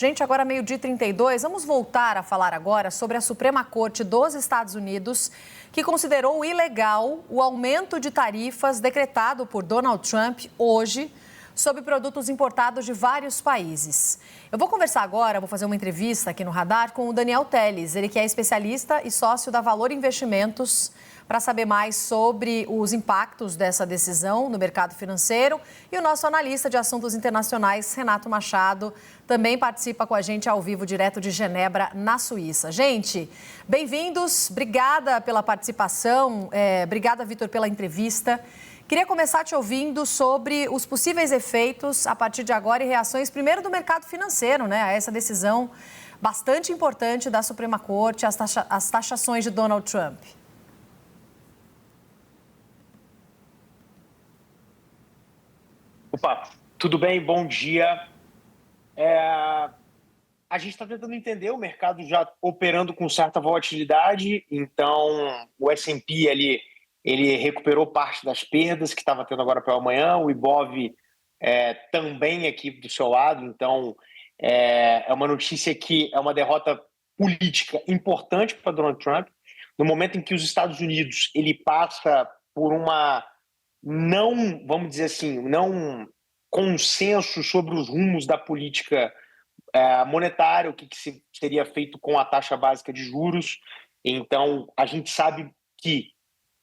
Gente, agora meio-dia e 32, vamos voltar a falar agora sobre a Suprema Corte dos Estados Unidos, que considerou ilegal o aumento de tarifas decretado por Donald Trump hoje sobre produtos importados de vários países. Eu vou conversar agora, vou fazer uma entrevista aqui no Radar com o Daniel Telles, ele que é especialista e sócio da Valor Investimentos, para saber mais sobre os impactos dessa decisão no mercado financeiro. E o nosso analista de assuntos internacionais, Renato Machado, também participa com a gente ao vivo, direto de Genebra, na Suíça. Gente, bem-vindos, obrigada pela participação, obrigada, Vitor, pela entrevista. Queria começar te ouvindo sobre os possíveis efeitos a partir de agora e reações, primeiro do mercado financeiro, né, a essa decisão bastante importante da Suprema Corte, as taxações de Donald Trump. Opa, tudo bem? Bom dia. A gente está tentando entender o mercado já operando com certa volatilidade, então o S&P ali, ele recuperou parte das perdas que estava tendo agora pela manhã, o Ibov também aqui do seu lado, então é uma notícia que é uma derrota política importante para Donald Trump, no momento em que os Estados Unidos ele passa por uma não, vamos dizer assim, não consenso sobre os rumos da política monetária, o que seria feito com a taxa básica de juros. Então, a gente sabe que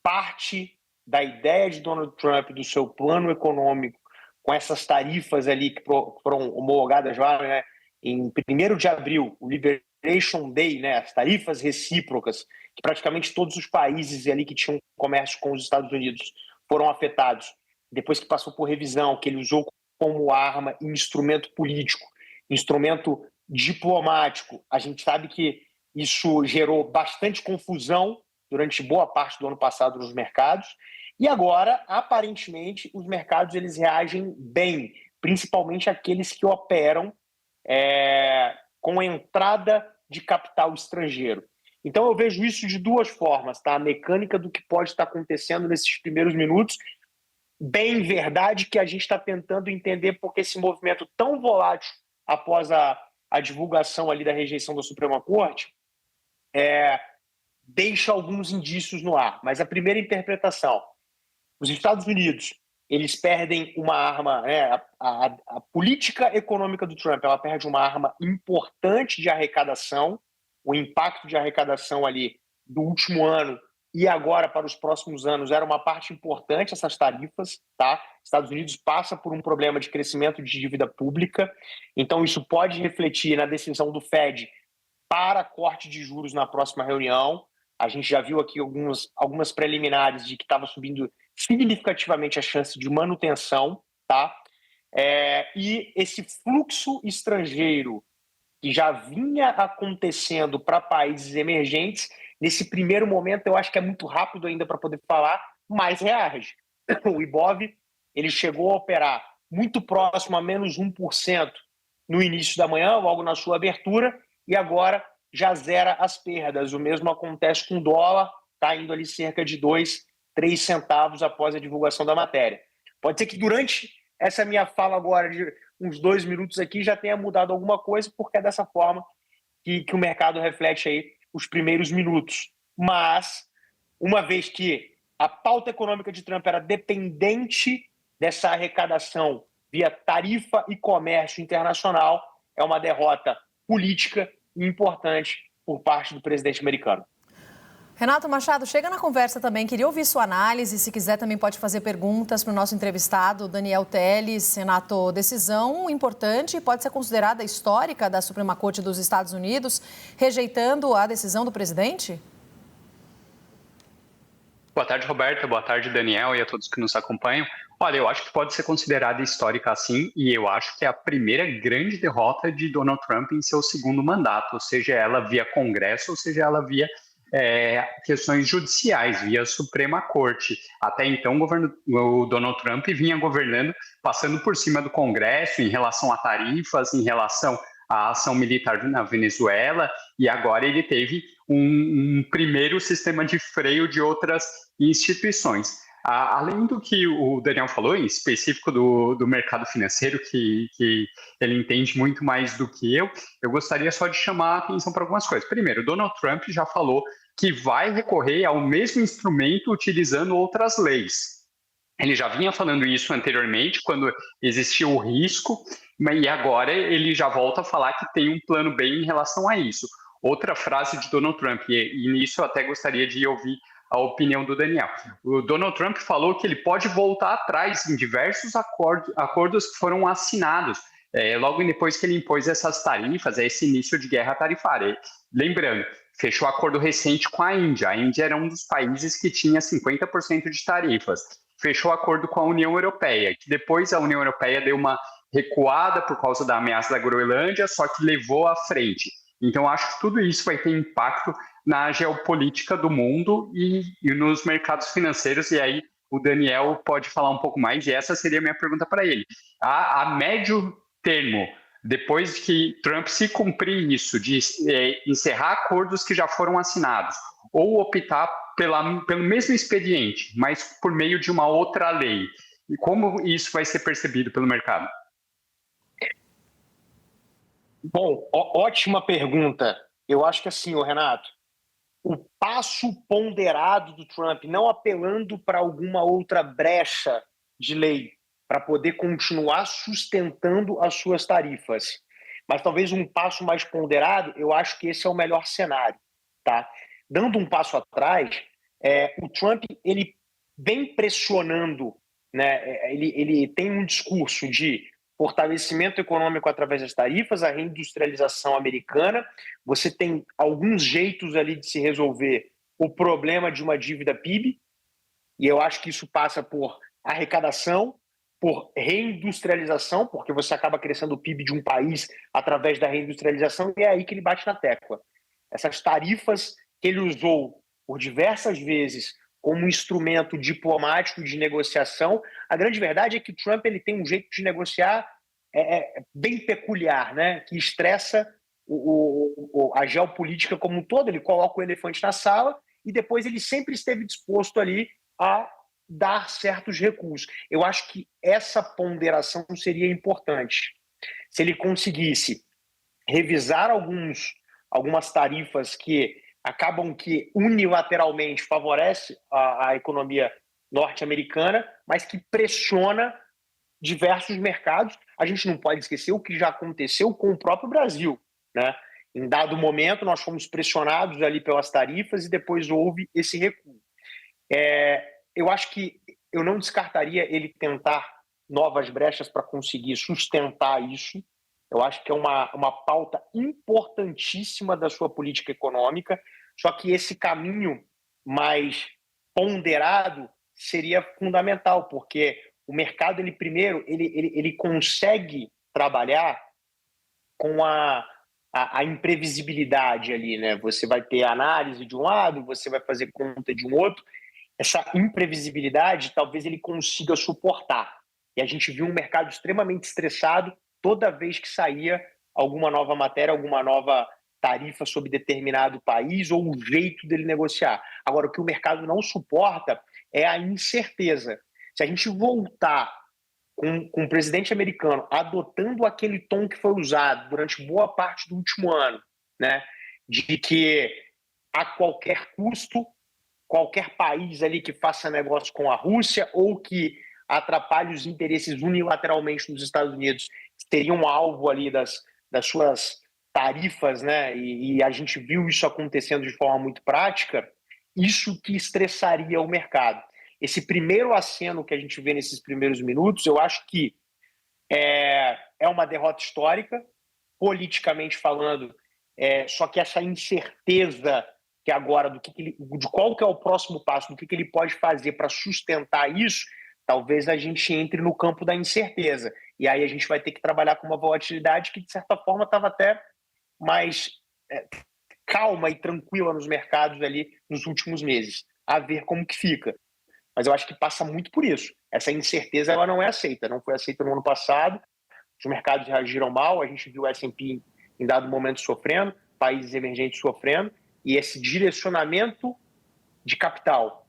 parte da ideia de Donald Trump, do seu plano econômico, com essas tarifas ali que foram homologadas já, né, em 1º de abril, o Liberation Day, né, as tarifas recíprocas, que praticamente todos os países ali que tinham comércio com os Estados Unidos foram afetados, depois que passou por revisão, que ele usou como arma e instrumento político, instrumento diplomático. A gente sabe que isso gerou bastante confusão durante boa parte do ano passado nos mercados, e agora, aparentemente, os mercados eles reagem bem, principalmente aqueles que operam com a entrada de capital estrangeiro. Então eu vejo isso de duas formas, tá? A mecânica do que pode estar acontecendo nesses primeiros minutos. Bem verdade que a gente está tentando entender porque esse movimento tão volátil após a divulgação ali da rejeição da Suprema Corte deixa alguns indícios no ar. Mas a primeira interpretação, os Estados Unidos, eles perdem uma arma, né? A política econômica do Trump, ela perde uma arma importante de arrecadação, o impacto de arrecadação ali do último ano e agora para os próximos anos era uma parte importante essas tarifas, tá? Estados Unidos passa por um problema de crescimento de dívida pública, então isso pode refletir na decisão do Fed para corte de juros na próxima reunião. A gente já viu aqui algumas preliminares de que estava subindo significativamente a chance de manutenção, tá? E esse fluxo estrangeiro que já vinha acontecendo para países emergentes, nesse primeiro momento eu acho que é muito rápido ainda para poder falar, mas reage. O Ibov ele chegou a operar muito próximo a menos 1% no início da manhã, logo na sua abertura, e agora já zera as perdas. O mesmo acontece com o dólar, está indo ali cerca de 2, 3 centavos após a divulgação da matéria. Pode ser que durante essa minha fala agora de uns 2 minutos aqui já tenha mudado alguma coisa, porque é dessa forma que o mercado reflete aí os primeiros minutos. Mas, uma vez que a pauta econômica de Trump era dependente dessa arrecadação via tarifa e comércio internacional, é uma derrota política importante por parte do presidente americano. Renato Machado, chega na conversa também, queria ouvir sua análise, se quiser também pode fazer perguntas para o nosso entrevistado, Daniel Telles. Renato, decisão importante, pode ser considerada histórica da Suprema Corte dos Estados Unidos, rejeitando a decisão do presidente? Boa tarde, Roberta, boa tarde, Daniel, e a todos que nos acompanham. Olha, eu acho que pode ser considerada histórica sim, e eu acho que é a primeira grande derrota de Donald Trump em seu segundo mandato, seja ela via Congresso, ou seja ela via questões judiciais, via Suprema Corte. Até então, o Donald Trump vinha governando, passando por cima do Congresso em relação a tarifas, em relação à ação militar na Venezuela, e agora ele teve um primeiro sistema de freio de outras instituições. Além do que o Daniel falou, em específico do mercado financeiro, que ele entende muito mais do que eu gostaria só de chamar a atenção para algumas coisas. Primeiro, o Donald Trump já falou que vai recorrer ao mesmo instrumento utilizando outras leis. Ele já vinha falando isso anteriormente, quando existia o risco, e agora ele já volta a falar que tem um plano B em relação a isso. Outra frase de Donald Trump, e nisso eu até gostaria de ouvir a opinião do Daniel. O Donald Trump falou que ele pode voltar atrás em diversos acordos que foram assinados, logo depois que ele impôs essas tarifas, esse início de guerra tarifária. Lembrando, fechou acordo recente com a Índia. A Índia era um dos países que tinha 50% de tarifas. Fechou acordo com a União Europeia, que depois a União Europeia deu uma recuada por causa da ameaça da Groenlândia, só que levou à frente. Então, acho que tudo isso vai ter impacto na geopolítica do mundo e nos mercados financeiros, e aí o Daniel pode falar um pouco mais, e essa seria a minha pergunta para ele. A médio termo, depois que Trump se cumprir isso, de encerrar acordos que já foram assinados, ou optar pelo mesmo expediente, mas por meio de uma outra lei, e como isso vai ser percebido pelo mercado? Bom, ótima pergunta. Eu acho que assim, Renato, o passo ponderado do Trump, não apelando para alguma outra brecha de lei, para poder continuar sustentando as suas tarifas, mas talvez um passo mais ponderado, eu acho que esse é o melhor cenário, tá? Dando um passo atrás, o Trump ele vem pressionando, né? Ele tem um discurso de fortalecimento econômico através das tarifas, a reindustrialização americana. Você tem alguns jeitos ali de se resolver o problema de uma dívida PIB, e eu acho que isso passa por arrecadação, por reindustrialização, porque você acaba crescendo o PIB de um país através da reindustrialização, e é aí que ele bate na tecla. Essas tarifas que ele usou por diversas vezes como um instrumento diplomático de negociação, a grande verdade é que o Trump ele tem um jeito de negociar bem peculiar, né? Que estressa a geopolítica como um todo. Ele coloca o elefante na sala e depois ele sempre esteve disposto ali a dar certos recursos. Eu acho que essa ponderação seria importante. Se ele conseguisse revisar algumas tarifas que acabam que unilateralmente favorece a economia norte-americana, mas que pressiona diversos mercados. A gente não pode esquecer o que já aconteceu com o próprio Brasil, né? Em dado momento, nós fomos pressionados ali pelas tarifas e depois houve esse recuo. Eu acho que eu não descartaria ele tentar novas brechas para conseguir sustentar isso. Eu acho que é uma pauta importantíssima da sua política econômica, só que esse caminho mais ponderado seria fundamental, porque o mercado, ele consegue trabalhar com a imprevisibilidade ali, né? Você vai ter análise de um lado, você vai fazer conta de um outro. Essa imprevisibilidade, talvez ele consiga suportar. E a gente viu um mercado extremamente estressado toda vez que saía alguma nova matéria, alguma nova tarifa sobre determinado país ou o jeito dele negociar. Agora, o que o mercado não suporta é a incerteza. Se a gente voltar com o presidente americano adotando aquele tom que foi usado durante boa parte do último ano, né, de que a qualquer custo, qualquer país ali que faça negócio com a Rússia ou que atrapalhe os interesses unilateralmente dos Estados Unidos teriam alvo ali das suas tarifas, né? E a gente viu isso acontecendo de forma muito prática, isso que estressaria o mercado. Esse primeiro aceno que a gente vê nesses primeiros minutos, eu acho que é uma derrota histórica, politicamente falando, só que essa incerteza que agora de qual que é o próximo passo, do que ele pode fazer para sustentar isso, talvez a gente entre no campo da incerteza. E aí a gente vai ter que trabalhar com uma volatilidade que, de certa forma, estava até mais calma e tranquila nos mercados ali nos últimos meses. A ver como que fica. Mas eu acho que passa muito por isso. Essa incerteza ela não é aceita. Não foi aceita no ano passado. Os mercados reagiram mal. A gente viu o S&P em dado momento sofrendo, países emergentes sofrendo. E esse direcionamento de capital,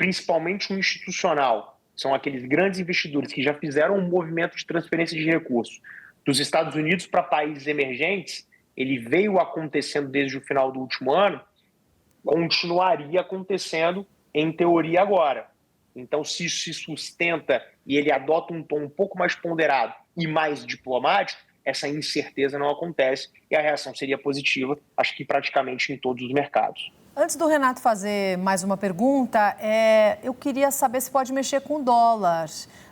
principalmente o institucional, são aqueles grandes investidores que já fizeram um movimento de transferência de recursos dos Estados Unidos para países emergentes, ele veio acontecendo desde o final do último ano, continuaria acontecendo em teoria agora. Então, se isso se sustenta e ele adota um tom um pouco mais ponderado e mais diplomático, essa incerteza não acontece e a reação seria positiva, acho que praticamente em todos os mercados. Antes do Renato fazer mais uma pergunta, eu queria saber se pode mexer com o dólar.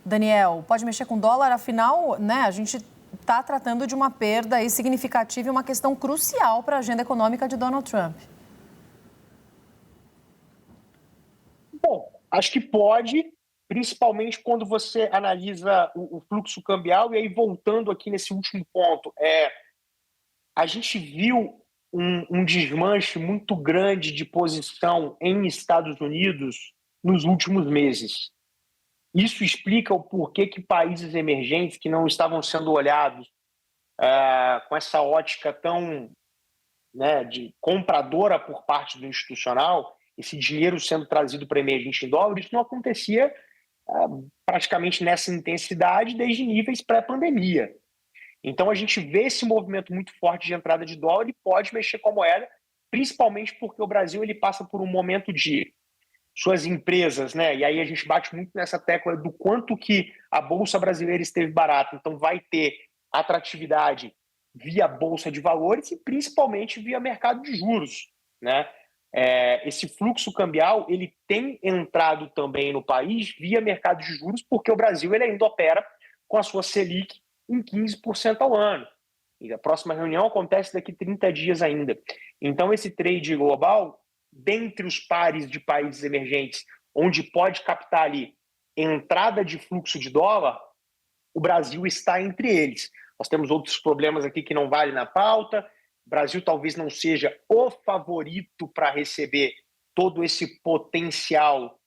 Daniel, pode mexer com o dólar? Afinal, né, a gente está tratando de uma perda aí significativa e uma questão crucial para a agenda econômica de Donald Trump. Bom, acho que pode, principalmente quando você analisa o fluxo cambial. E aí, voltando aqui nesse último ponto, a gente viu um desmanche muito grande de posição em Estados Unidos nos últimos meses. Isso explica o porquê que países emergentes que não estavam sendo olhados com essa ótica tão, né, de compradora por parte do institucional, esse dinheiro sendo trazido para emergente em dólar, isso não acontecia praticamente nessa intensidade desde níveis pré-pandemia. Então, a gente vê esse movimento muito forte de entrada de dólar e pode mexer com a moeda, principalmente porque o Brasil ele passa por um momento de suas empresas, né? E aí a gente bate muito nessa tecla do quanto que a Bolsa Brasileira esteve barata. Então, vai ter atratividade via Bolsa de Valores e principalmente via mercado de juros, né? Esse fluxo cambial ele tem entrado também no país via mercado de juros, porque o Brasil ele ainda opera com a sua Selic em 15% ao ano. E a próxima reunião acontece daqui 30 dias ainda. Então, esse trade global, dentre os pares de países emergentes, onde pode captar ali entrada de fluxo de dólar, o Brasil está entre eles. Nós temos outros problemas aqui que não valem na pauta. O Brasil talvez não seja o favorito para receber todo esse potencial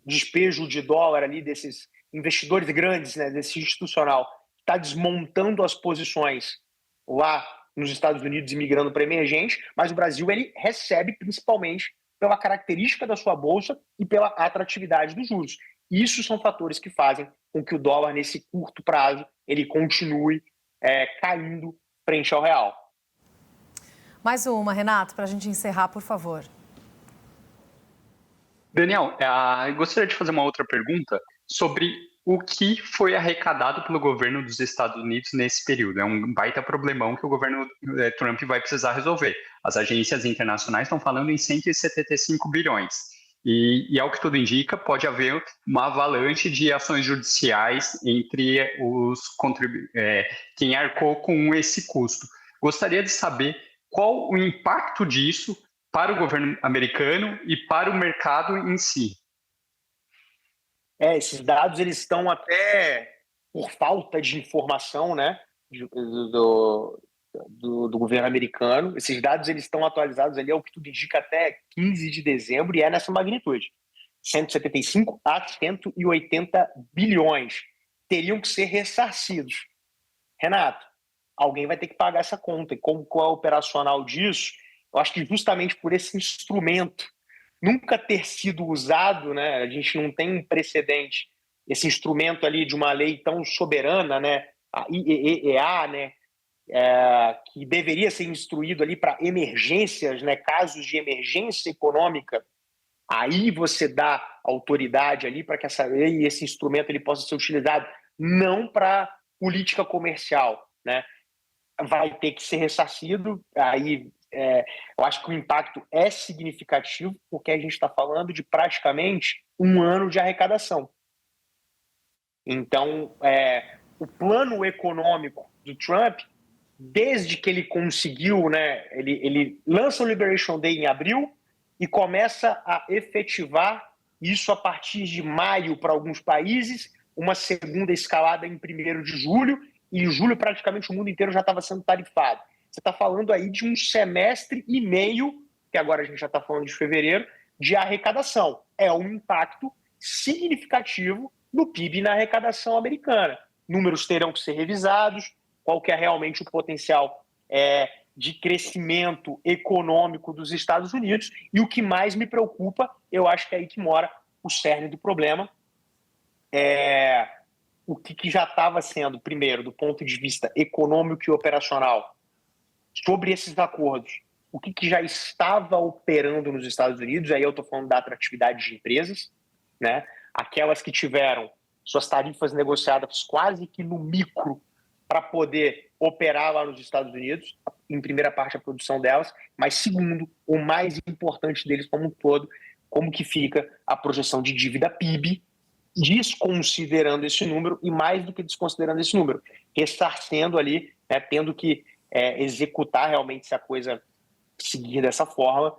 despejo de dólar ali desses investidores grandes, né, desse institucional, que está desmontando as posições lá nos Estados Unidos e migrando para emergente, mas o Brasil ele recebe principalmente pela característica da sua bolsa e pela atratividade dos juros. Isso são fatores que fazem com que o dólar, nesse curto prazo, ele continue caindo frente ao real. Mais uma, Renato, para a gente encerrar, por favor. Daniel, eu gostaria de fazer uma outra pergunta sobre o que foi arrecadado pelo governo dos Estados Unidos nesse período. É um baita problemão que o governo Trump vai precisar resolver. As agências internacionais estão falando em 175 bilhões. E ao que tudo indica, pode haver uma avalanche de ações judiciais entre quem arcou com esse custo. Gostaria de saber qual o impacto disso para o governo americano e para o mercado em si. Esses dados eles estão até por falta de informação, né, do governo americano. Esses dados eles estão atualizados ali, ao que tudo indica, até 15 de dezembro, e é nessa magnitude. 175 a 180 bilhões teriam que ser ressarcidos. Renato, alguém vai ter que pagar essa conta. E como qual é o operacional disso? Eu acho que justamente por esse instrumento nunca ter sido usado, né? A gente não tem um precedente, esse instrumento ali de uma lei tão soberana, né? A IEEA, né? Que deveria ser instruído ali para emergências, né? Casos de emergência econômica. Aí você dá autoridade ali para que essa lei e esse instrumento ele possa ser utilizado, não para política comercial, né? Vai ter que ser ressarcido. Aí eu acho que o impacto é significativo, porque a gente está falando de praticamente um ano de arrecadação. Então, o plano econômico do Trump, desde que ele conseguiu, né, ele lança o Liberation Day em abril e começa a efetivar isso a partir de maio para alguns países, uma segunda escalada em 1º de julho, e em julho praticamente o mundo inteiro já estava sendo tarifado. Você está falando aí de um semestre e meio, que agora a gente já está falando de fevereiro, de arrecadação. É um impacto significativo no PIB e na arrecadação americana. Números terão que ser revisados, qual que é realmente o potencial de crescimento econômico dos Estados Unidos. E o que mais me preocupa, eu acho que é aí que mora o cerne do problema, o que já estava sendo, primeiro, do ponto de vista econômico e operacional, sobre esses acordos, o que já estava operando nos Estados Unidos, aí eu estou falando da atratividade de empresas, né? Aquelas que tiveram suas tarifas negociadas quase que no micro para poder operar lá nos Estados Unidos, em primeira parte a produção delas, mas segundo, o mais importante deles como um todo, como que fica a projeção de dívida PIB, desconsiderando esse número e mais do que desconsiderando esse número, ressarcendo ali, né, tendo que executar realmente se a coisa seguir dessa forma,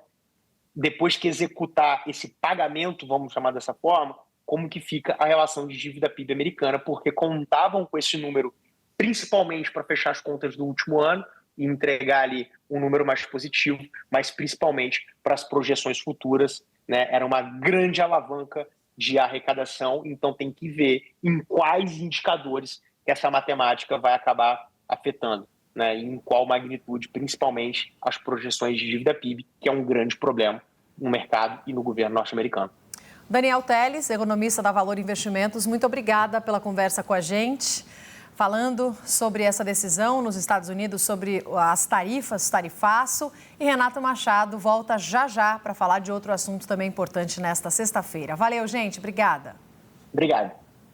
depois que executar esse pagamento, vamos chamar dessa forma, como que fica a relação de dívida PIB americana, porque contavam com esse número principalmente para fechar as contas do último ano e entregar ali um número mais positivo, mas principalmente para as projeções futuras, né? Era uma grande alavanca de arrecadação, então tem que ver em quais indicadores que essa matemática vai acabar afetando, né? E em qual magnitude, principalmente as projeções de dívida PIB, que é um grande problema no mercado e no governo norte-americano. Daniel Teles, economista da Valor Investimentos, muito obrigada pela conversa com a gente, falando sobre essa decisão nos Estados Unidos, sobre as tarifas, tarifaço. E Renato Machado volta já para falar de outro assunto também importante nesta sexta-feira. Valeu, gente. Obrigada. Obrigado.